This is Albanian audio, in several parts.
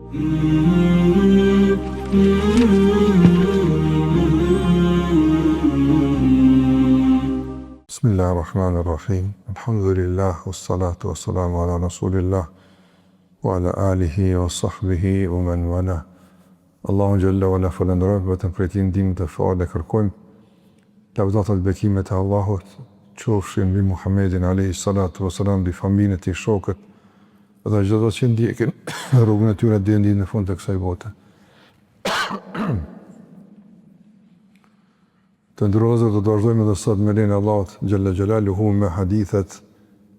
Bismillahirrahmanirrahim. Alhamdulillah, wassalatu wassalamu ala rasulillah wa ala alihi wa sahbihi wa man wala. Allahu jalla wa ala falenderojmë vetëm për ti ndihmë të falë kërkojmë. Lavdatat bekimet e Allahut qofshin mbi Muhammedin alayhi salatu wassalam, mbi familjen e tij, shokët dhe çdo që ndjekin rrugën e tyre deri në fund të kësaj bote. Të ndërozër të vazhdojmë edhe sot me lenin Allahut Gjelle Gjelaluhu me hadithet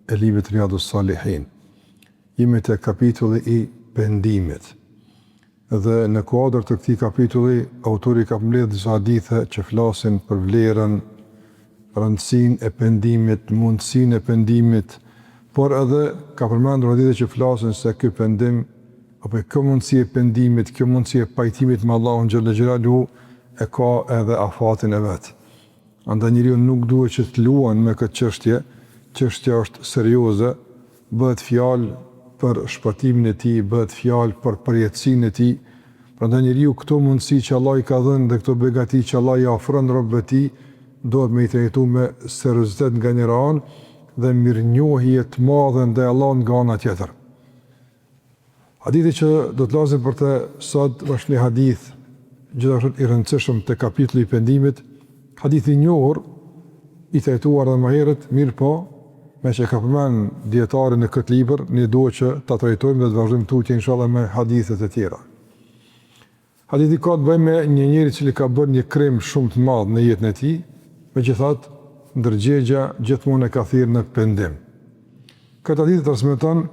e librit Riyadus Salihin. Jemi te kapitulli i pendimit. Dhe në kuadër të këtij kapitulli, autori ka mbledhur disa hadithe që flasin për vlerën, rëndësinë e pendimit, mundësinë e pendimit, por edhe ka përmendur hadithe që flasin se ky pendim apo kjo mundësi e pendimit, kjo mundësi e pajtimit me Allahun Gjelle Gjelaluhu e ka edhe afatin e vetë. Andaj njeriu nuk duhet që të luan me këtë çështje. Çështja është serioze, bëhet fjalë për shpëtimin e tij, bëhet fjalë për përjetësinë e tij. Prandaj njeriu këto mundësi që Allah i ka dhënë dhe këto begati që Allah i ofron robëve të tij, duhet me i trajtu me seriozitet nga njëra anë dhe mirënjohje të madhe ndaj Allahut nga ana tjetër. Hadithi që do të flasim për të sot është një hadith gjithashtu i rëndësishëm të kapitulli i pendimit, hadithi i njohur i trajtuar edhe më herët, mirë po, me që ka përmend dietari në këtë libër, ne duhet që ta trajtojmë dhe të vazhdojmë tutje inshallah me hadithet e tjera. Hadithi ka të bëjë me një njeri që ka bërë një krim shumë të madh në jetën e tij, megjithatë ndërgjegja gjithmonë e ka thirrë në pendim. Këtë hadith transmeton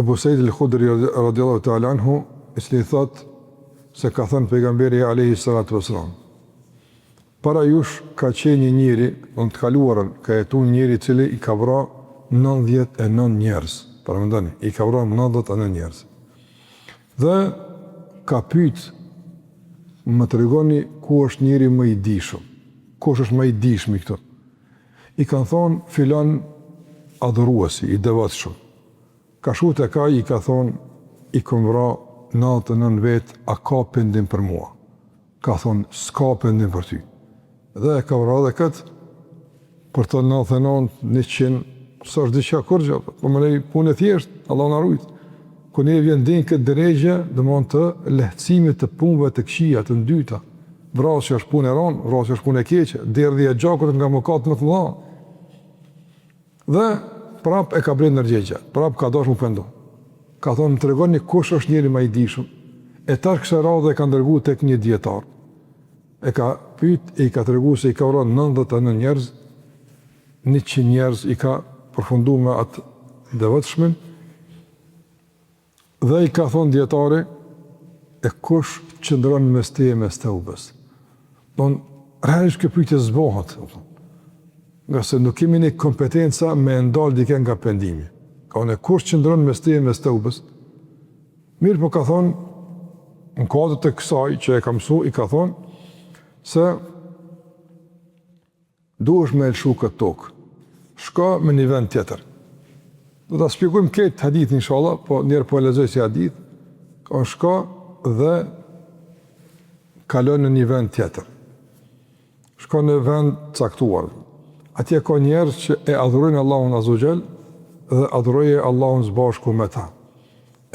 Ebu Sejid al-Khudri radiallahu ta'ala anhu, i cili thot se ka thënë pejgamberi alayhi salatu wassalam: para jush ka qenë një njeri, në të kaluarën, ka jetu një njeri cili i ka vra 99 njerëz. Para mendoni, i ka vra 99 njerëz. Dhe ka pyet, më tregoni ku është njeri më i dijshëm? Kush është më i dijshëm këtu? I kanë thonë filan adhuruesi, i devotshëm. Ka shku të ka, i ka thonë, i kom vra 99 vetë, a ka pendim për mua? Ka thonë, s'ka pendim për ty. Dhe ka vra dhe këtë, për të 99, 100, së është diqka kërgja, për më nej punë e thjeshtë, Allah në arrujtë. Kër ne vjen din këtë dërejgje, dhe mund të lehtësimit të punëve të këshia, të ndyta. Vrasë që është punë e ronë, vrasë që është punë e keqe, derdhje e gjakët nga mëkatë më të mëdha. Dhe prap e ka bërë ndërgjegja, prap ka dashur më pendu. Ka thonë, më tregoni kush është njeri më i dijshëm. E tash kësaj radhe e ka ndërguar tek një dietar. E ka pyet, i ka treguar se i ka vrarë 99 njerëz, 100 njerëz i ka përfunduar me atë devotshmën. Dhe i ka thonë dietari, e kush qëndron mes teje mes teubës. Don realisht kjo pyetje zbohat. Nga se nuk kemi një kompetenca me ndalë dike nga pendimi. Ka unë e kush qëndron mes teje mes teubës. Mirë po ka thonë, në kodët të kësaj që e ka mësu, i ka thonë se duhesh me elshu këtë tokë. Shka me një vend tjetër. Do të spjegojmë këtë hadith inshallah, po njerë po e lexoj si hadith, ka shka dhe kalon në një vend tjetër. Shka në vend caktuar. Atje ka njerëz që e adhurojnë Allahun Azza wa Jall dhe adhurojnë Allahun së bashku me ta.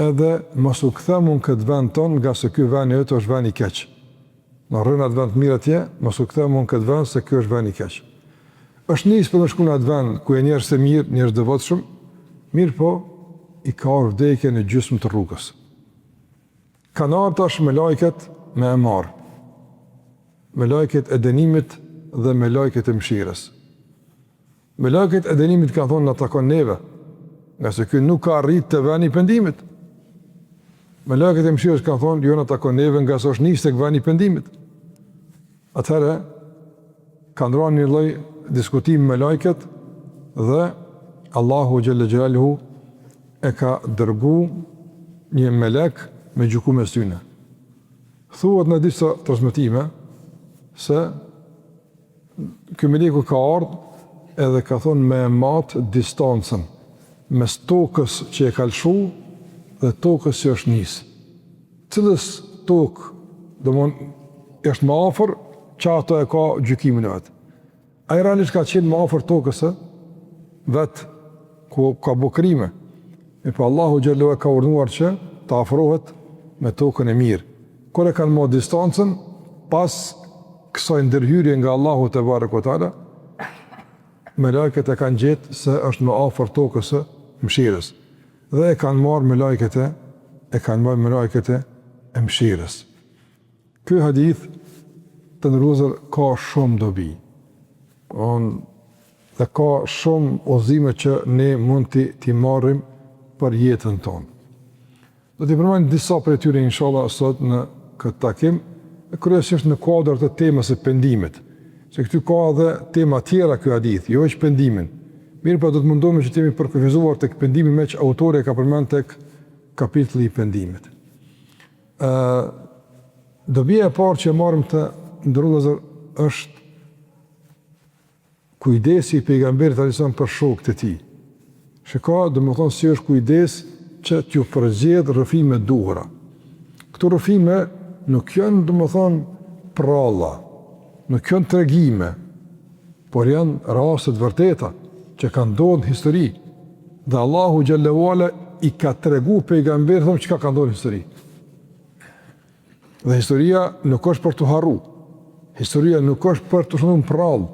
Edhe mos u kthemu në këtë vend ton, nga se ky vend jote është vend i keq. Në rrëna të vend të mirë atje, mos u kthemu në këtë vend se ky është vend i keq. Është nisë për me shku në atë vend ku e njerëz të mirë, njerëz devotshëm, mirë po i ka ardhur vdekja në gjysmë të rrugës. Kanë ardhur tash me lajket me e marr. Me lajket e dënimit dhe me lajket e mëshirës. Me lajket e dënimit ka thonë në takon neve, nga se kjo nuk ka arrit të veni pendimit. Me lajket e mëshirës ka thonë, jo në takon neve nga se është nisë të veni pendimit. Atëherë, ka ndronë një lloj diskutim me lajket dhe Allahu Gjelle Gjelaluhu e ka dërgu një melek me gjyku me syne. Thuhet në disa transmetime se ky meleku ka ardhur edhe ka thonë me matë distancën mes tokës që e kalëshu dhe tokës që është nisë. Cilës tokë, është më afër, që ato e ka gjykimin e vetë. A i realisht ka qenë më afër tokës vetë, ku ka bukrime. E pa Allahu Gjallu e ka urdhëruar që të afrohet me tokën e mirë. Kër e kanë më distancën, pas kësaj ndërhyrje nga Allahu te barekuhu teala, me lajket e kanë gjetë se është më afër tokës së mëshirës. Dhe e kanë marrë me lajket e mëshirës. Ky hadith të nëruzër ka shumë dobi. Dhe ka shumë udhëzime që ne mund t'i marrim për jetën tonë. Do t'i përmend disa prej tyre inshallah sot në këtë takim, kryesisht në kuadër të temës së pendimit. Se këtu ka edhe tema tjera ky hadith, jo vetëm pendimin. Mirë, po do të mundohemi që të jemi përkufizuar tek pendimi me që autori ka përmend tek kapitulli i pendimit. Dobia e parë që marrim të ndërrullazër është kujdesi i pejgamberit alajhissalam për shokët e tij. Shiko, domethënë si është kujdes që t'ju përgjedh rrëfime duhura. Këto rrëfime nuk janë domethënë pralla, nuk janë tregime, por janë raste të vërteta që kanë ndodhur në histori. Dhe Allahu xhallahu ala i ka tregu pejgamberit çka ka ndodhur në histori. Dhe historia nuk është për të harru. Historia nuk është për të shënuar prallë,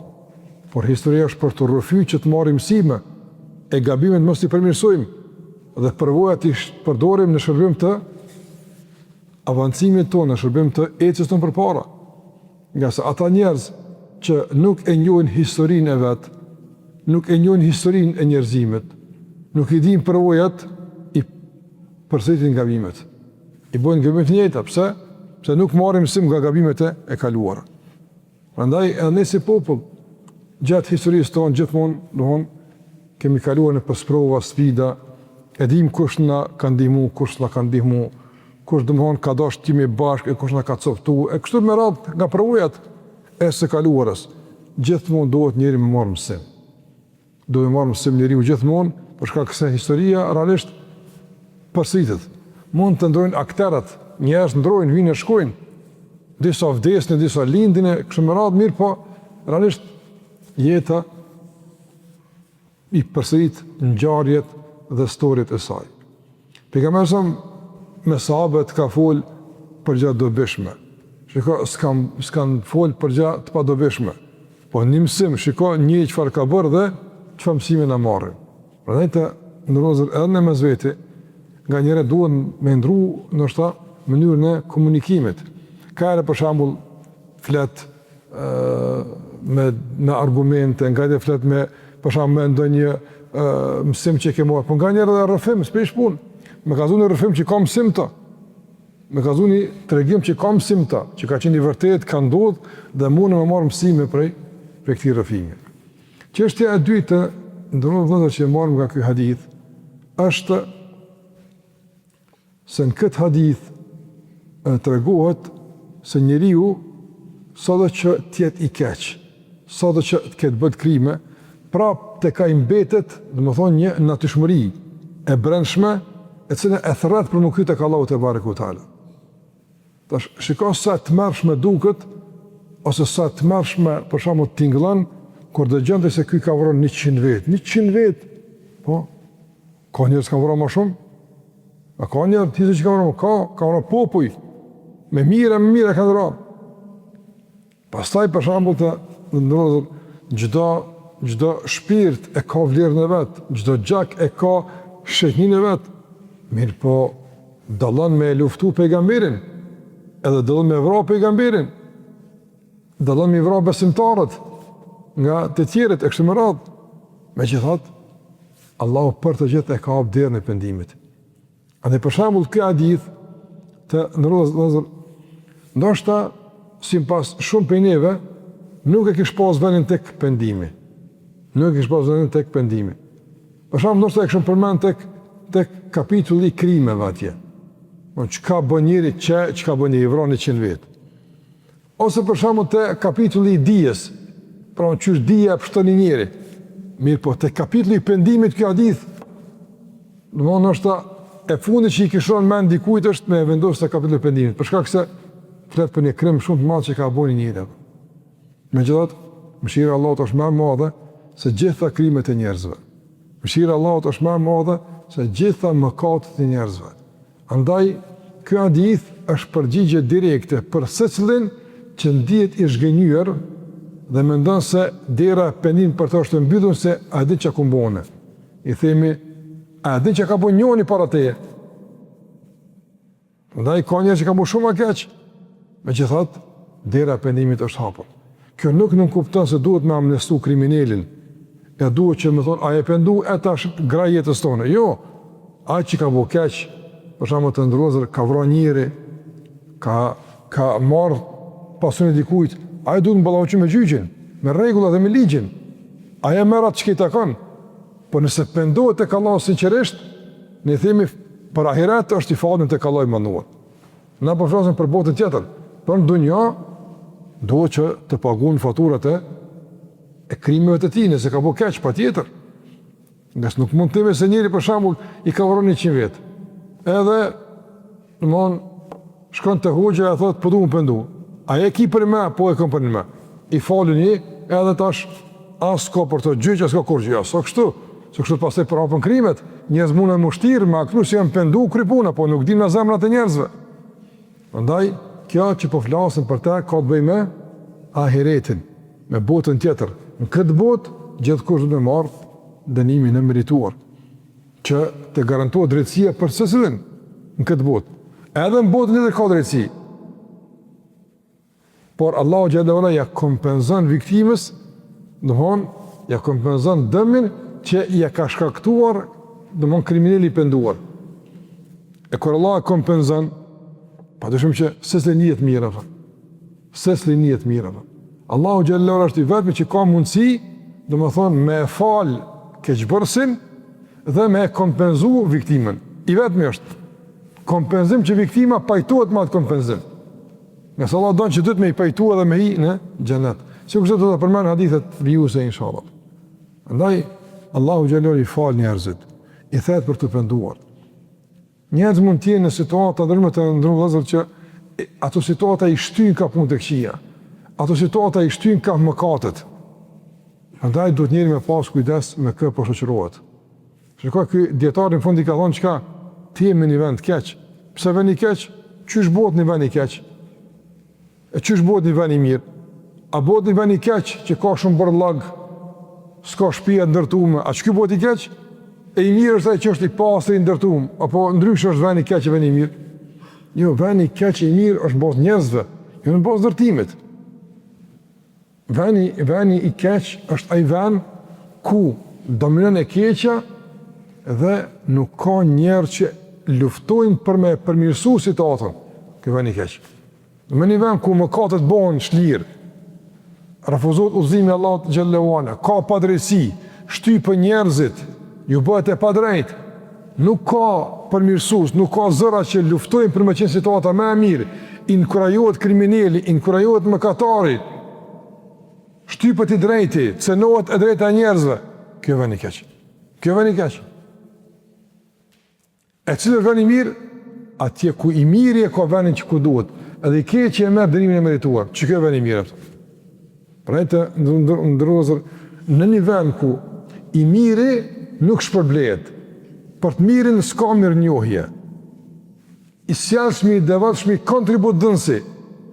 por historia është për të rrëfyer që të marrim mësime e gabimet mos i përmirësojmë dhe përvoja t'i përdorim në shërbim të avancimit tonë, në shërbim të ecjes tonë përpara. Nga se ata njerëz që nuk e njohin historinë e vet, nuk e njohin historinë e njerëzimit, nuk i dinë përvojat, i përsëritin gabimet. I bojnë gabimet të njëjta. Pse? Pse nuk marrim mësim nga gabimet e kaluara. Prandaj edhe ne si popull, gjatë historisë tonë gjithmonë kemi kaluar në sprova, sfida, e dim kush na ka ndihmu, kush na ka ndihmu, kush domthon ka dashur të jemi bashkë, kush na ka coptuar, e kështu me radhë nga provojat e së kaluarës. Gjithmonë duhet njëri me marrë mësim. Duhet me marrë mësim njeriu gjithmonë, për shkak se historia realisht përsëritet. Mund të ndrojnë aktorët, njerëz ndrojnë, vinë e shkojnë, disa vdesin, disa lindin, kështu me radhë mirë, po realisht jeta i përsërit ngjarjet dhe historit e saj. Pejgamberi me sahabët ka fol për gjë dobishme. Shiko, s'kan fol për gjë të padobishme. Po një mësim, shiko një çfarë ka bërë dhe çfarë mësime na marrin. Prandaj të ndrozur edhe në mes vete, nga njëre duhet me ndru ndoshta mënyrën e komunikimit. Ka edhe për shembull flet me argumente, nga dhe flet me për shembull me ndonjë mësim që ke marrë, po nga njëherë edhe rrëfim, s'pesh punë. Me ka zuni rrëfim që ka mësim të. Me ka zuni tregim që ka mësim të, që ka qenë i vërtet, ka ndodhur dhe mundem me marr mësime prej këtij rrëfimi. Çështja e dytë, ndonëse vëllezër që marrim nga ky hadith, është se në këtë hadith tregohet se njeriu sado që tjetë i keq, sado që të ketë bërë krime, prap të ka imbetet, domethënë një natyrshmëri e brendshme, e cila e thret për mëkyt tek Allahu te barekuhu teala. Tash shikoj sa të mërshme duket, ose sa të mërshme për shembull tingëllon kur dëgjon se ky ka vrarë 100 vet. 100 vet. Po. Ka njerëz që kanë vrarë më shumë? A ka njerëz që kanë vrarë? Ka vrarë popull. Me mira kanë vrarë. Pastaj për shembull të ndrodhur çdo shpirt e ka vlerën e vet, çdo gjak e ka shenjën e vet. Mirë po, dallon me luftu pejgamberin, edhe dallon me vrarë pejgamberin, dallon me vrarë besimtarët nga të tjerët e kështu me radhë. Megjithatë, Allahu për të gjithë e ka hap derën e pendimit. Andaj për shembull ky hadith të ndrodhur, ndoshta sipas shumë prej neve nuk e kish pas vënë tek pendimi. Nuk e kish pas vënë tek pendimi. Për shembull, ndoshta e kishim përmend tek kapitulli i krimeve atje. Po çka bën njëri çka bën njëri vron 100 vet. Ose për shembull te kapitulli i dijes, pra çysh dija pshton njëri. Mirë po te kapitulli i pendimit ky hadith Domthonë është e fundi që i kishon mend dikujt është me vendosur kapitullin e pendimit, për shkak se flet për një krim shumë të madh që ka bënë njëri. Megjithatë, mëshira e Allahut është më e madhe se gjitha krimet e njerëzve. Mëshira e Allahut është më e madhe se gjitha mëkatet e njerëzve. Andaj ky hadith është përgjigje direkte për secilin që ndihet i zhgënjur dhe mendon se dera e pendimit për të është mbyllur se a di çka kumbone. I themi, a di që ka bu njoni para teje? Ndaj ka njerë që ka bu shumë a keq, me që thatë, dera pendimit është hapur. Kjo nuk kupton se duhet me amnestu kriminelin, e duhet që me thonë, a e pendu, e ta është gra jetës tonë. Jo, a që ka bu keq, për shamë të ndrozër, ka vra njëri, ka marrë pasunit dikujt, a e duhet në balavuqin me gjyqin, me regullat dhe me ligjin, a e merat që kejta kanë. Po nëse pendohet tek Allahu sinqerisht, ne themi për ahiret është i falur tek Allahu i mënduar. Na po flasim për botën tjetër. Për në dunja duhet që të paguën faturat e krimeve të tij, nëse ka bëu keq patjetër. Nëse nuk mund të themi se njëri për shembull i ka vrarë 100 vjet. Edhe domthon shkon te hoxha e thotë po duam pendu. A e ki për më, po e kam për më. I faluni edhe tash as ka për të gjyq, as ka kurrë, as kështu. Se kështu pastaj për hapën krimet, njerëz mundën më shtirë, ma këtu si janë pendu krypuna, po nuk dim në zemrat e njerëzve. Prandaj, kjo që po flasim për ta ka të bëjë me ahiretin, me botën tjetër. Në këtë botë, gjithkush do të marrë dënimin e merituar, që të garantohet drejtësia për secilin në këtë botë. Edhe në botën tjetër ka drejtësi. Por Allahu xhallahu ala ja kompenzon viktimës, domthonë ja kompenzon dëmin që ja ka shkaktuar domthonë kriminali i penduar. E kur Allah e kompenzon, padyshim që secili njëhet mirë apo. Secili njëhet mirë apo. Allahu xhallahu ala është i vetmi që ka mundësi, domethënë me fal keqbërsin dhe me kompenzu viktimën. I vetmi është kompenzim që viktima pajtohet me atë kompenzim. Nëse Allah don që duhet me i pajtua dhe me i në xhenet. Sikur do të përmend hadithet vijuse inshallah. Andaj Allahu xhallahu i fal njerëzit, i thet për të penduar. Njerëz mund të jenë në situata ndërmë të ndërvëllazër që ato situata i shtyn ka punë të këqija. Ato situata i shtyn ka mëkatet. Andaj duhet njëri me pas kujdes me kë po shoqërohet. Shikoj ky dietari në fund i ka thonë çka ti je në një vend keq. Pse vjen i keq? Çysh bëhet në vend i keq? E çysh bëhet në vend i mirë? A bëhet në vend i keq që ka shumë borllog? S'ka shtëpia ndërtuar, a ç'ky bëhet i keq? E i mirë është ai që është i pastër i ndërtuar, apo ndryshe është vani i keq e vani i mirë? Jo, vani i keq e i mirë është bazë njerëzve, jo në bazë ndërtimit. Vani i keq është ai vend ku dominon e keqja dhe nuk ka njerëz që luftojnë për me përmirësu situatën. Ky vani i keq. Në një vend ku mëkatet bëhen shlirë, refuzohet udhëzimi i Allahut xhallahu ala, ka padrejsi, shtypën njerëzit, ju bëhet e padrejt, nuk ka përmirësues, nuk ka zëra që luftojnë për me qenë situata më e mirë, inkurajohet kriminali, inkurajohet mëkatari, shtypët i drejti, cenohet e drejta e njerëzve. Kjo vjen i keq. Kjo vjen i keq. E cilë vjen i mirë? Atje ku i miri e ka vendin që ku duhet, edhe i keqi e merr dënimin e merituar. Që kjo vjen i mirë atë. Pra të ndërrozër, në një vend ku i miri nuk shpërblehet, për të mirin s'ka mirë njohje, i sjellshmi, i devotshmi, kontribut dënsi,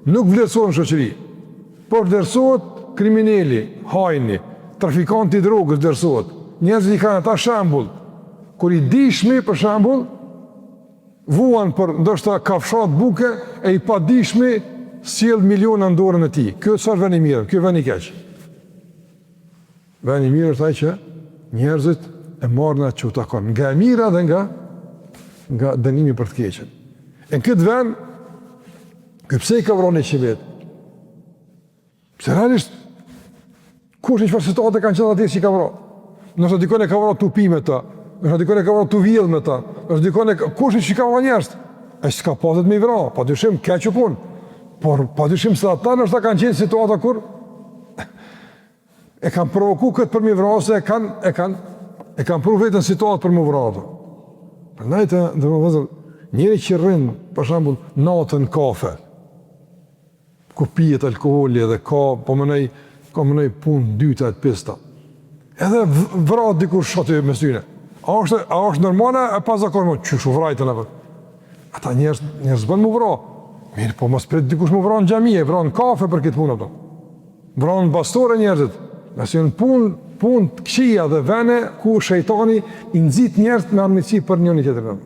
nuk vlerësohet në shoqëri, por vlerësohet kriminali, hajni, trafikanti i drogës vlerësohet. Njerëzit i kanë ata shembull, kur i dishmi për shembull, vuan për ndoshta kafshat buke e i padishmi sjell miliona në dorën e tij. Kjo çfarë vjen i mirë, kjo vjen i keq. Vjen i mirë është ai që njerëzit e marrin atë që u takon, nga e mira dhe nga dënimi për të keqen. Në këtë vend, pse i ka vrarë 100 vjet? Pse realisht kush në çfarë situatë kanë qenë atje që i ka vrarë? Nëse dikon e ka vrarë tupime ta, nëse dikon e ka vrarë tuvjell me ta, nëse dikon kush që ka vrarë njerëz? Ai s'ka pasur me vrarë, padyshim keq u punë. Por padyshim se ata ndoshta kanë qenë situata kur e kanë provokuar këtë për mi vrasë, e kanë provu vetën situatë për më vrarë. Prandaj të ndërmëzër, njëri që rrinë, për shembull, natën kafe, ku pijet alkoholi edhe ka mënej punë dyta e pista. Edhe vrat dikur shoti me syne. A është normale e pa zakonshme? Çu vrajtën apo? Ata njerëz bën më vra. Mirë, po mos pret dikush më vran në xhami, e vran kafe për këtë punë apo. Vran bastore njerëzit. Nëse janë punë të këqija dhe vene ku shejtani i nxit njerëz me armiqsi për njëri tjetrin.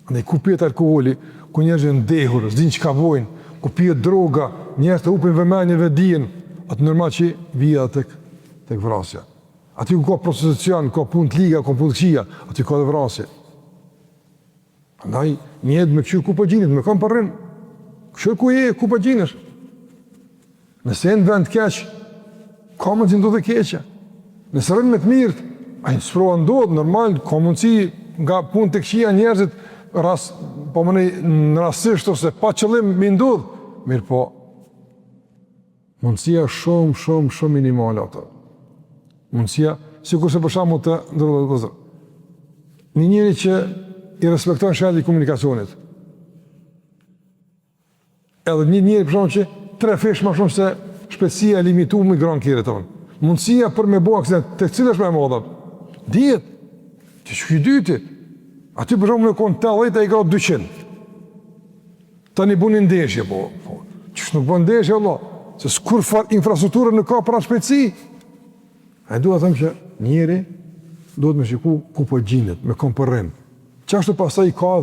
Andaj ku pijet alkooli, ku njerëzit ndehur, s'din çka vojnë, ku pijet droga, njerëz të upin vëmendjen ve dijen, atë normal që vija tek vrasja. Aty ku ka prostitucion, ka punë të liga, ka punë të këqija, aty ka dhe vrasje. Andaj njëtë me këshur ku po gjinit, me kam përrin. Këshur ku je, ku po gjinësh. Nëse e në vend keq, ka më të ndodhe keqe. Nëse rënë me të mirët, a në sprova ndodhë, normal, ka mundësi nga punë të këqija njerëzit, po më në rasisht ose pa qëllim me ndodhë. Mirë po, mundësia shumë minimale ato. Mundësia, si kurse për shamu të ndërëdhëzër. Një njëri që i respekton shëndi i komunikacionit. Edhe një njëri për shamu që trefesh ma shumë se shpejtësia e limitu më i granë kire tonë. Mundësia për me bo aksident, të cilë është me modha? Djetë, që që këj dyti. Aty për shamu me konë 80 e i gratë 200. Ta një bunin ndeshje, po. Qështë nuk bën ndeshje, Allah? Se s'kur far infrastrukturë nuk ka për atë shpejtësi. A e duha thëmë që njeri duhet me shiku ku po gjindet, me kom përrin. Qashtu pasaj ka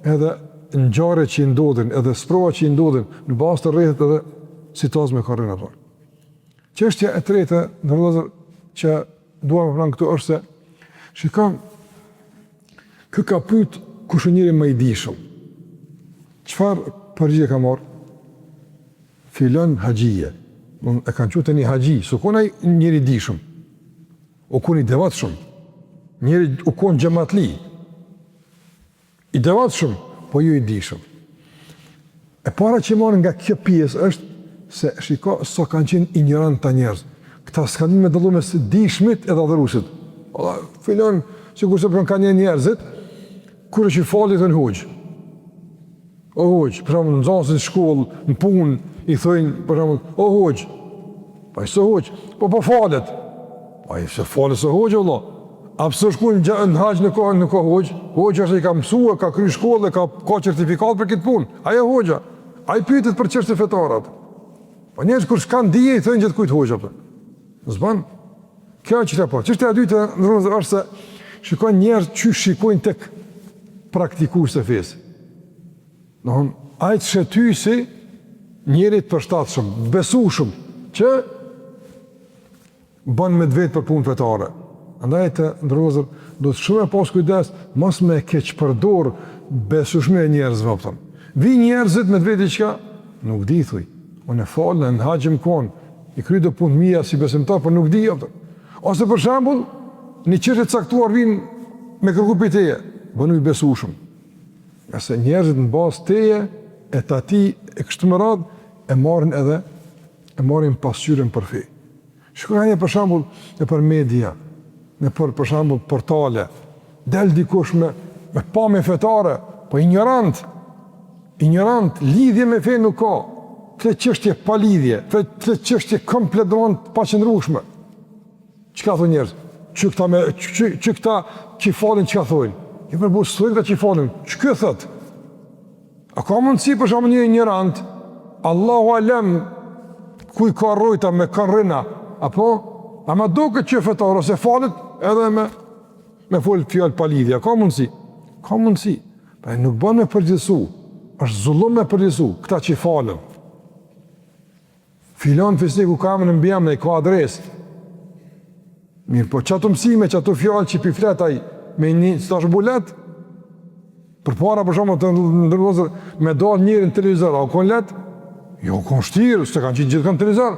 edhe ngjarje që i ndodhin, edhe sprova që i ndodhin, në bazë të rrethet edhe situatës me karrin ato. Çështja e tretë, ndërlozër, që duha me pranë këtu është se, shikon, kë ka pyet kush është njëri më i dijshëm. Çfarë përgjigje ka marrë? Filon haxhije. E kanë qute një haxhi, su konaj njëri dishëm, u kon i devatshëm, njëri u kon xhamatli, i devatshëm, po ju i dishëm. E para që marrë nga kjo pjesë është se shiko so kanë qenë ignorant të njerëz. Këta s'kanë me dallu mes dishmit edhe adhuruesit. Filon, sikurse për kanë njerëzit, kur që falit në hoxh. O hoxh, për shembull, në nxënësit shkollë, në punë, i thojnë, për shembull, o hoxh, pa i së hoqë, po falet. Pa i se falet së hoqë, Allah. A pësë shku në haqë në ka hoqë? Hoqë është i ka mësua, ka kry shkollë, ka certifikat për këtë punë. Aja hoqëa. A i pytit për qështë fetarat. Pa njerës kur s'kanë dije, i thënë gjithë kujtë hoqëa. Nëzban, kjo që të po. Qështë e dytë në rëndë është se shikojnë njerës që shikojnë tek praktikus të fesë. Nëhon, ajtë shetysi njerit përshtatëshëm, besushëm, që bën me vetë për punë fetare. Andaj të ndërlozër, do të shumë e pas kujdes, mos me keq përdor besueshmërinë e njerëzve vopton. Vi njerëzit me vetë diçka, nuk di thuj. Unë falë në haxhim kon, i kryj do punë mia si besimtar, por nuk di vopton. Ose për shembull, në çështje të caktuar vin me kërku për teje, bënu i besueshëm. Qase njerëzit në bazë teje e tati e kështu me radhë e marrin pasqyrën për fe. Shkojnë për shembull nëpër media, nëpër për shembull portale, del dikush me pamje fetare, po ignorant, lidhje me fe nuk ka. Këtë çështje pa lidhje, këtë çështje kompletësisht pa qëndrueshme. Çka thonë njerëz? Që këta që falin çka thonë? Jo për bus këta që falin, ç'kë thot? A ka mundësi për shembull një ignorant, Allahu alem ku i ka rrojta me karrina, apo? A ma duket që fetar ose falet edhe me fol fjalë pa lidhje, ka mundësi? Ka mundësi. Pa nuk bën me përgjithësu, është zullum me përgjithësu, këta që falen. Filon fisniku ka në mbjem në i ka adresë. Mirë, po qëto mësime, qëto fjallë që pi fletaj me një stash bulet, për para për shumë të ndërlozër me dalë njëri në televizor, a u kon let? Jo, u kon shtirë, së të kanë qitë gjithë kanë televizor.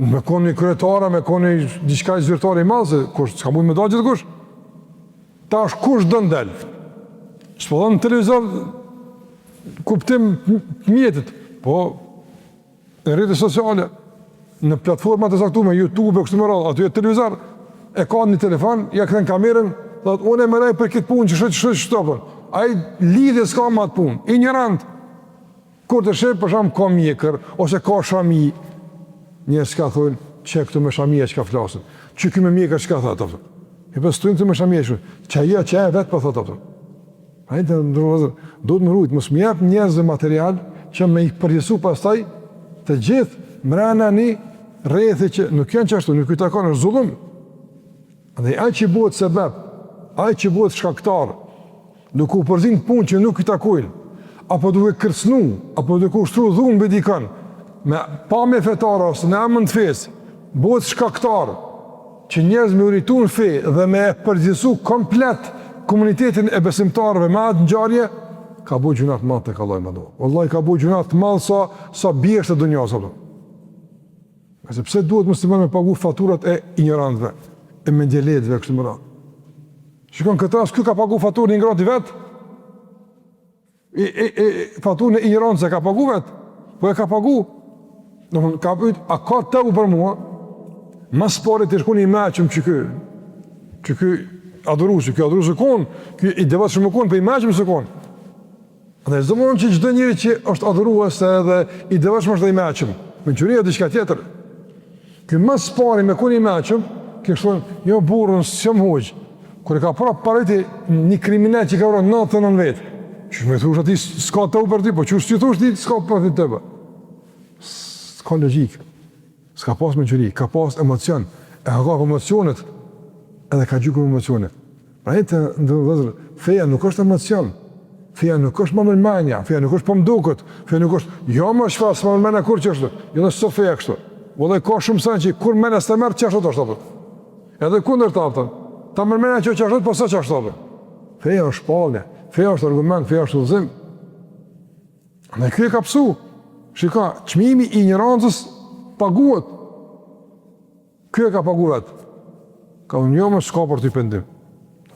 Me kon një kryetara, me kon një diçka i zyrtari i madhë, kush s'ka mujtë me dalë gjithë kush. Ta është kush dënë delë. Që po dhe në televizor, kuptim mjetit, po, në rrjetet sociale, në platformat e saktume, YouTube, kështu më radhë, aty e televizor, e ka një telefon, ja këthen kamerën, thot, unë e meraj për këtë punë, që shtopën. Ai lidhje s'ka ma të punë, ignorant. Kur të shep, për shumë, ka mjekër, ose ka shami, njerëz ka thonë, që këtu me shamia që ka flasën, që këmë mjekër që ka thotë, i për stojnë të me shamia që, që e vetë për thotë, a i të ndërëvëzër, do të më rujtë, mos më jep njerëz dhe material, që me i përgjësu pastaj, të gjithë mrena një rrethi që nuk janë qashtu, nuk i takon është zullum. Dhe ai që bëhet sebeb, ai që bëhet shkaktar, nuk u përzin punë që nuk i takojnë, apo duke kërcnu, apo duke ushtru dhunë mbi dikën, me pamje fetare ose në emër të fesë, bëhet shkaktar që njerëz me uritu në fe dhe me përgjithësu komplet komunitetin e besimtarëve me atë ngjarje, ka bëu gjuna të madh tek Allahu më dhon. Wallahi ka bëu gjuna të madh sa biesh të dunjas apo. Pse duhet muslimani me pagu faturat e ignorantëve, e mendjeletëve kështu më radh. Shikon këtë rast, ky ka pagu faturën e ngrohtë vet. Faturën e ignorancës ka pagu vet. Po e ka pagu. Domthon ka pyet, a ka të u për mua? Mas pore të shkoni i meqëm që ky adhuruesi, ky adhuruesi kon, ky i devotshëm kon, po i meqëm se kon. Dhe zëmonë që çdo njeri që është adhurues edhe i devotshëm është i meqëm. Mençuria diçka tjetër. Ky mas pore me kon i meqëm, ky thonë, jo burrën s'jam hoq. Kur e ka prap parëti një kriminal që ka vrarë 99 vet. Që më thosh aty s'ka të u për ty, po çu si thosh ti s'ka për ty të. S'ka logjik. S'ka pas mençuri, ka pas emocion. E ka emocionet edhe ka gjyku emocionet. Pra e të ndërëzër, feja nuk është emocion. Feja nuk është më mëlmenja, feja nuk është pëmdukët, feja nuk është, jo më shfas, më mëlmenja kur që është, jo në së feja kështë. Vëllë ka shumë sen që kur mene së të merë që është të edhe kundër të apëtën, ta mëlmenja që është, po së që është. Feja është palje, feja është argument, feja është udhëzim. Në kjo e ka pësu, shika, çmimi i ignorancës paguhet. Kjo e ka paguhet. Ka unë jo më s'ka për t'i pendim.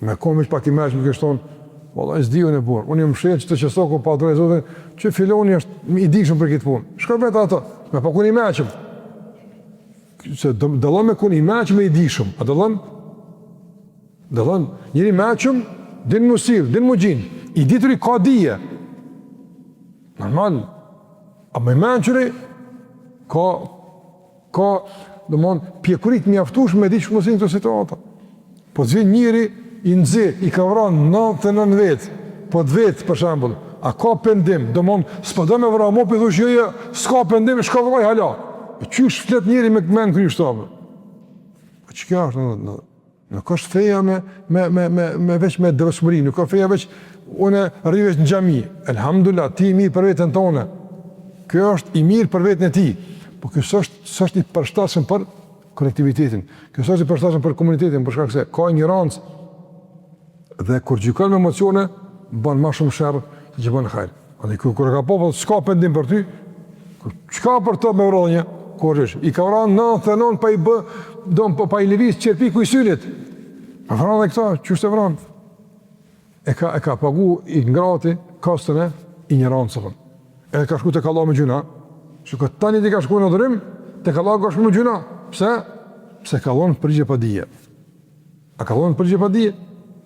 Me komi që pak i meqë më kështonë, valla i s'diju në burë. Unë jë më shrejnë që të qësoko pa drejë zotin, që filoni është i dikshëm për këtë punë. Shka vetë ato, me pa kun i meqëm. Se dëllon me kun i meqëm e i dikshëm. A dëllon? Dëllon, njëri meqëm, din mu sirë, din mu gjinë. I dituri ka dije. Normal. A me meqëri, ka domthon pjekurit mjaftush me diç mos në këtë situatë. Po të vjen njëri i nxit, i ka vrarë 99 vet, po të vet për shembull, a ka pendim? Domthon s'po do me vrarë mopi thosh jo, s'ka pendim, shko vllai hala. Po çysh flet njëri me mend kryshtovë. Po çka është? Nuk është feja me veç me devotshmëri, nuk ka feja veç unë rrivesh në xhami. Elhamdulillah, ti i mirë për veten tonë. Kjo është i mirë për veten e ti. Po kjo s'është i përshtatshëm për kolektivitetin. Kjo s'është i përshtatshëm për komunitetin, për shkak se ka ignorancë. Dhe kur gjykon me emocione, bën më shumë sherr se që bën hajër. Andaj kur ka popull s'ka pendim për ty, çka për të me vrojë, kur është i ka vrarë 99 pa i bë, pa i lëviz çerpiku i synit. Pa vrarë këto, çu s'e vran. E ka pagu i ngrati kostën e ignorancës. E ka shku të Allah me gjuna, që këtë tani ti ka shku në dhërim, të Allah ka shku me gjuna. Pse? Pse ka dhonë përgjigje pa dije. A ka dhonë përgjigje pa dije?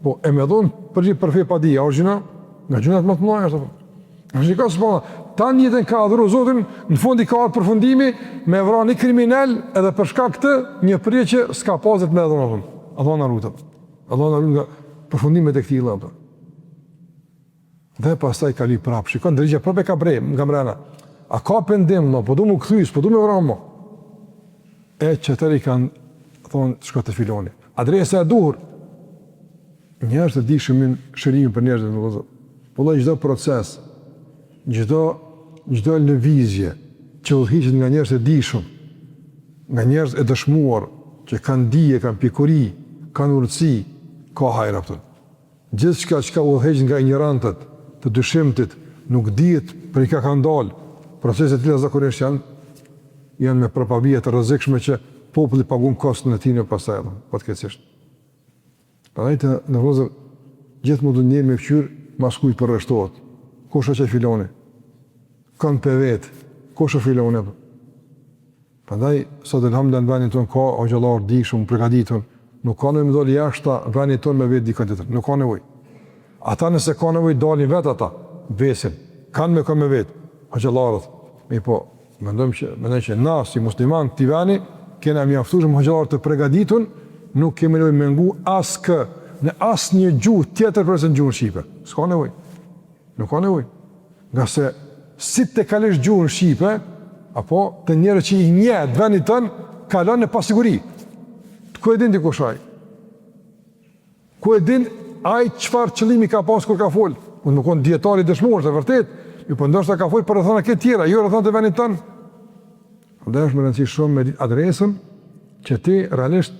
Po, e me dhonë përgjigje për fe pa dije, a o gjuna? Nga gjunat më të mëlaja, është. Në që ka së përna, tani jetën ka adhuru Zotin, në fundi ka atë përfundimi, me vra një kriminal, edhe përshka këtë, një përgjigje që s'ka pazit me dhonë. A dhonë në rrutët. A dhonë në rrutë nga përfundimet e këti i lëmë. Dhe pastaj ka li prap, shikon drejtë prapë ka brej nga mbrana. A ka pendim, no, po du mu kthys, po du me vramo. E çetëri kanë thonë shko të filoni. Adresa e duhur. Njerëz të dishmin shërimin për njerëzit në vëllazë. Po çdo proces, çdo lëvizje që udhëhiqet nga njerëz të dishëm, nga njerëz e dëshmuar që kanë dije, kanë pikuri, kanë urtësi, ka hajër atë. Gjithçka që udhëhiqet nga ignorantët, të dyshimtit, nuk dihet për i ka ndalë, proceset të tilla zakonisht janë me propavije të rrezikshme që populli pagun kostën e tij në pastaj, fatkeqësisht. Prandaj të në vëllazër gjithmonë do njëri me fqyr mas kujt përreshtohet. Kush është ai filoni? Kanë për vet, kush është filoni apo? Prandaj sot elhamdulillah në vendin tonë ka xhallar dikshëm, përgatitur, Nuk ka nevojë më doli jashtë vendit tonë me vetë dikon tjetër. Nuk ka nevojë. Ata nëse ka nevojë dalin vetë ata, vesin. Kanë me vetë. Hoxhallarët. Po, mendoj që na si musliman të vani kena mjaftuar hoxhallarët të përgatitur, nuk kemi nevojë me ngu askë në asnjë gjuhë tjetër përse në gjuhën shqipe. S'ka nevojë. Nuk ka nevojë. Nga se si të kalesh gjuhën shqipe, apo të njerëz që i njeh vendit tën, kalon në pasiguri. Ku e din ti kush ai? Ku e din ai çfarë qëllimi ka pas kur ka fol? Unë nuk kam dietari dëshmor, është vërtet. Ju po ndoshta ka fol për rrethana këtë tjera, jo rrethana të vendit tën. Andaj është më rëndësishme shumë me adresën që ti realisht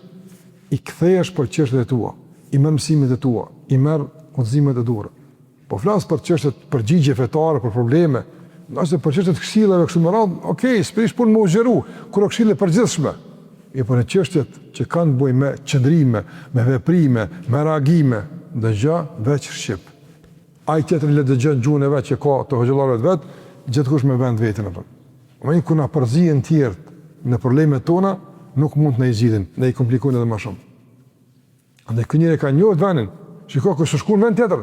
i kthehesh për çështjet e tua, i merr mësimet e tua, i merr udhëzimet e tua. Po flas për çështjet përgjigje fetare, për probleme, nëse për çështjet këshillave kështu më radh, okay, s'prish punë më u zgjeru, kur këshille përgjithshme. E për në çështjet që kanë të bëjnë me qëndrime, me veprime, me reagime, dëgjë veç shqip. Ai tjetër le dëgjon gjuhën e vet që ka të hoxhallarëve vet, gjithkush me vend vetën apo. Më kur na përzihen të tjerë në problemet tona, nuk mund të na i zgjidhin, ne i komplikojnë edhe më shumë. Andaj kënjëri ka njohur vendin, shikoj kush shkon në vend tjetër.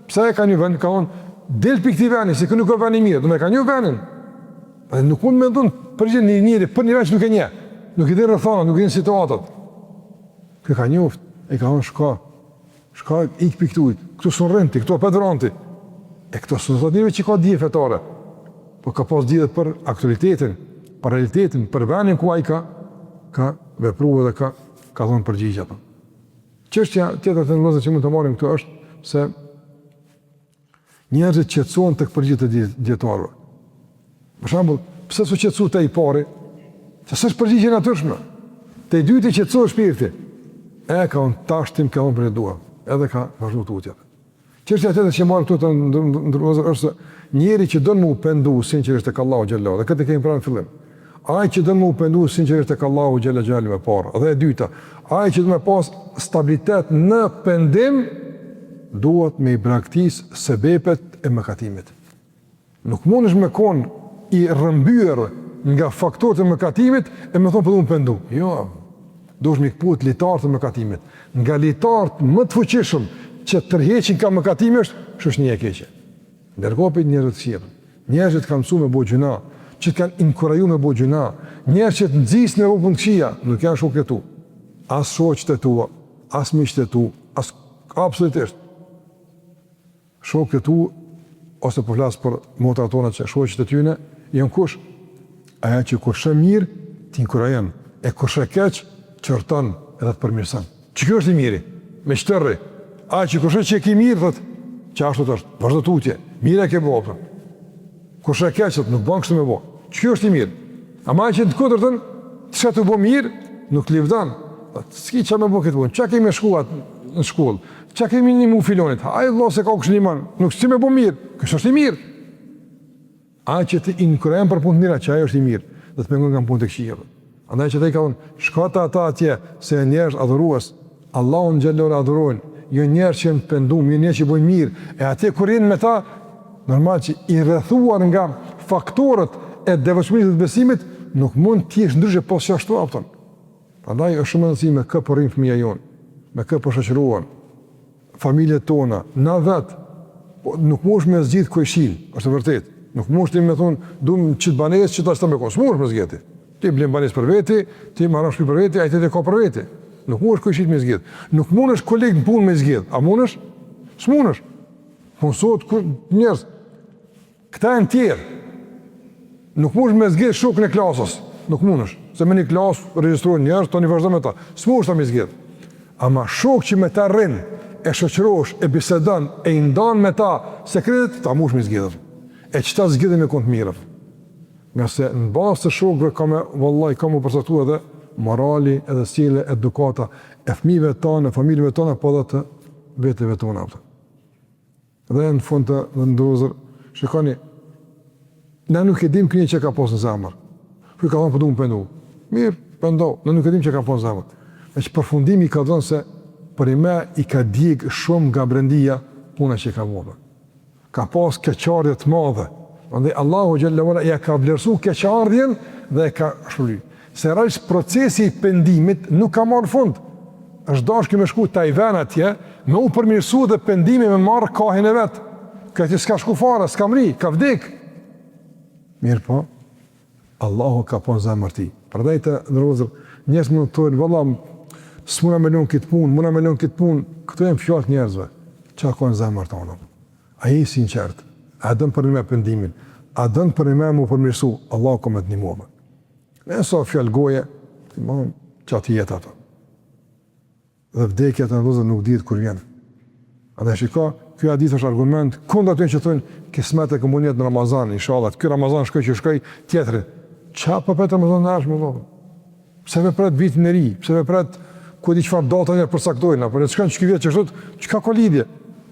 Pse e ka një vend, ka thonë del pikë këtij vendi, se kë nuk ka vend i mirë, do më ka një vendin. Ai nuk mund mendon për gjë njëri, për një vend që nuk e njeh. Nuk i din rrethana, nuk i din situatat. Kë ka njoft, e ka thonë shka ik pikë këtu son renti, këtu pa dronti. E këto son zotë që ka dije fetare. Po ka pas dije për aktualitetin, për realitetin, për vendin ku ai ka vepruar dhe ka dhënë përgjigje ato. Çështja tjetër të ndonjëse që mund të marrim këtu është se njerëzit qetësohen tek përgjigjet e dietarëve. Për shembull, pse s'u qetësu te i pari? Se s'është përgjigje natyrshme. Te i dyti qetësohet shpirti. E ka unë tashtim ka unë për e dua. Edhe ka vazhdu tutjet. Çështja tjetër që marrë këtu të ndërlozër është se njeri që dënë mu pendu sinqerisht tek Allahu xhallahu, dhe këtë kemi pranë në fillim. Ai që dënë mu pendu sinqerisht tek Allahu xhallahu me parë. Dhe e dyta, ai që do të pas stabilitet në pendim, duhet me i braktis sebepet e mëkatimit. Nuk mundesh me kon i rrëmbyer nga faktorët e mëkatimit e më thonë për du më pendu. Jo, duhesh me këput litarët e mëkatimit. Nga litarët më të fuqishëm që tërheqin ka mëkatimi është një e keqe. Ndërkopit njerëzit sjellën. Njerëzit kanë mësuar me bëj gjuna, që kanë inkurajuar me bëj gjuna, njerëz që të nxisnë me punë të këqija, nuk janë shokët e tu. As shoqët e tua, as miqtë e tu, as absolutisht. Shokët e tu ose po flas për motrat tona që shoqët e tyre janë kush? Aja që kur shë mirë, t'inkurajon, e kur shë keq, qërton edhe të përmirëson. Që kjo është i miri, me shtërri. Aja që kur shë që e ki mirë, thët, që ashtu të është, vazhdo tutje, mire e ke bo, për. Kur shë keq, thët, nuk ban kështu me bo. Që kjo është i mirë. Ama aja që të kodër tënë, të shë të bo mirë, nuk të livdan. S'ki që me bo këtë punë, që kemi shkuat në shkollë, që kemi një mu filonit, ajë Allah se ka kështë një manë, nuk si me bo mirë, kështë është i mirë. Ai që të inkurajon për punë të mira, që ajo është i mirë, dhe të pengon nga punë të këqija. Andaj që te i ka thonë, shkata ata atje, se njerëz adhurues, Allahun xhallahu adhurojnë, jo njerëz që janë pendum, jo njerëz që bojnë mirë, e atje kur janë me ta, normal që i rrethuar nga faktorët e devotshmërisë dhe besimit, nuk mund të jesh ndryshe pas ashtu afton. Prandaj është shumë e rëndësishme me kë po rrin fëmia jon, me kë po shoqërohen, familjet tona, na vet, nuk mosh me zgjidh kujshin, është vërtet. Nuk mund të më thon, duam çit banesë, çit ashtu me konsumur për zgjeti. Ti blen banesë për veti, ti marrësh për veti, ai të ka për veti. Nuk mundesh kujshit me zgjidh. Nuk mundesh koleg në punë me zgjidh. A mundesh? S'mundesh. Po sot njerëz këta janë tjerë. Nuk mundesh me zgjidh shokën e klasës. Nuk mundesh. Se me një klasë regjistrojnë njerëz, tani vazhdo me ta. S'mundesh ta me zgjidh. Ama shok që me ta rrin, e shoqërosh, e bisedon, e i ndan me ta sekretet, ta mundesh me zgjidh. E qëta zgjidhe me kënë të mirëv. Nga se në basë të shokëve ka më përsatu edhe morali, edhe sjellja, edukata e fëmijëve tonë, e familjeve tona, po dhe të vetëve tona. Dhe në fund të ndërozër, shikoni, ne nuk e dim kënje që ka posë në zemër. Kërë ka thonë për du më pëndu. Mirë, pëndu, ne nuk e dim që ka posë në zemër. E që përfundimi ka dhënë se për i me i ka djegë shumë nga brendia puna që i ka modë. Ka pas keqardhje të madhe. Andaj Allahu xhallahu ala ja ka vlerësuar keqardhjen dhe e ka shpërbly. Se rreth procesi i pendimit nuk ka marrë fund. është dashkë me shku Tajvan atje, me u përmirësu dhe pendimi me marrë kahin e vetë. Këti s'ka shku fare, s'ka mri, ka vdik. Mirë po, Allahu ka pon zemër ti. Përdej të nërozër, njerëz më të tojnë, valla, s'muna me lënë këtë punë, muna me lënë këtë punë, këto e më fjallë njerëzve. Qa ka në zemër të onë? A je i sinqert, a dënë për një me pendimin, a dënë për një me më përmirësu, Allahu ka me të një muave. Nëso fjallë goje, që ati jetë ato. Dhe vdekja të nërozër nuk ditë kur vjenë. A dhe shika, kjo hadith është argument, kundër atyre që thonë, kismet e këmë jetë në Ramazan, inshallah, ky Ramazan shkoj që shkoj tjetëri. Qa përpet Ramazan në ashtë më dhonë? Pse vepret vitin e ri, pse vepret ku di çfarë data njerë përcaktojnë, apo ne shkon çka vjet që thotë, çka ka lidhje?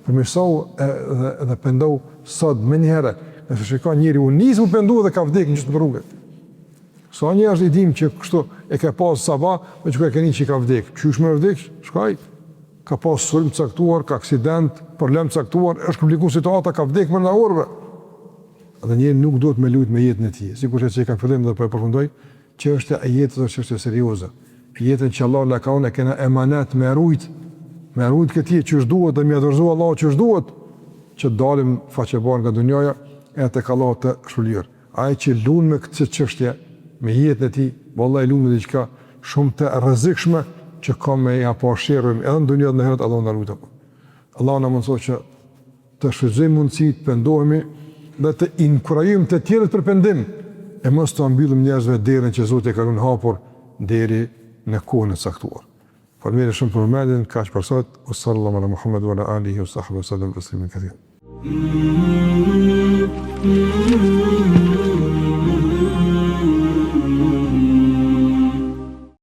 Përmirësau edhe pendou sot më një herë, nëse shikon njëri u nis u pendu dhe ka vdekur në çdo rrugë. Sa njerëz i dim që kështu e ka pas sabah, me çka e keni që ka vdekur. Qysh më vdek? Shkoj. Ka pas sulm caktuar, ka aksident, problem caktuar, është komplikuar situata, ka vdekur më në orëve. Dhe njëri nuk duhet me lut me jetën e tij. Sigurisht që ka fillim dhe po e përfundoj, që është e jetës është çështje serioze. Jetën që Allah na ka dhënë kena emanet me rujt këtij që duhet dhe më dorëzo Allahu që duhet që dalim faqebar nga dunjaja e tek Allah të shpëlir. Ai që lun me këtë çështje me jetën e tij, vallahi lun me diçka shumë të rrezikshme që ka me ja pashërrim edhe në dunjë dhe në herët Allah na lutem. Allah na mëson që të shfrytëzojmë mundësitë, pendohemi dhe të inkurajojmë të tjerët për pendim e mos të mbyllim njerëzve derën që Zoti ka lënë hapur deri në kohën e caktuar. Faleminderit shumë për vëmendjen, kaq për sot. Sallallahu ala Muhammed wa ala alihi wa sahbihi sallam taslimen kathir.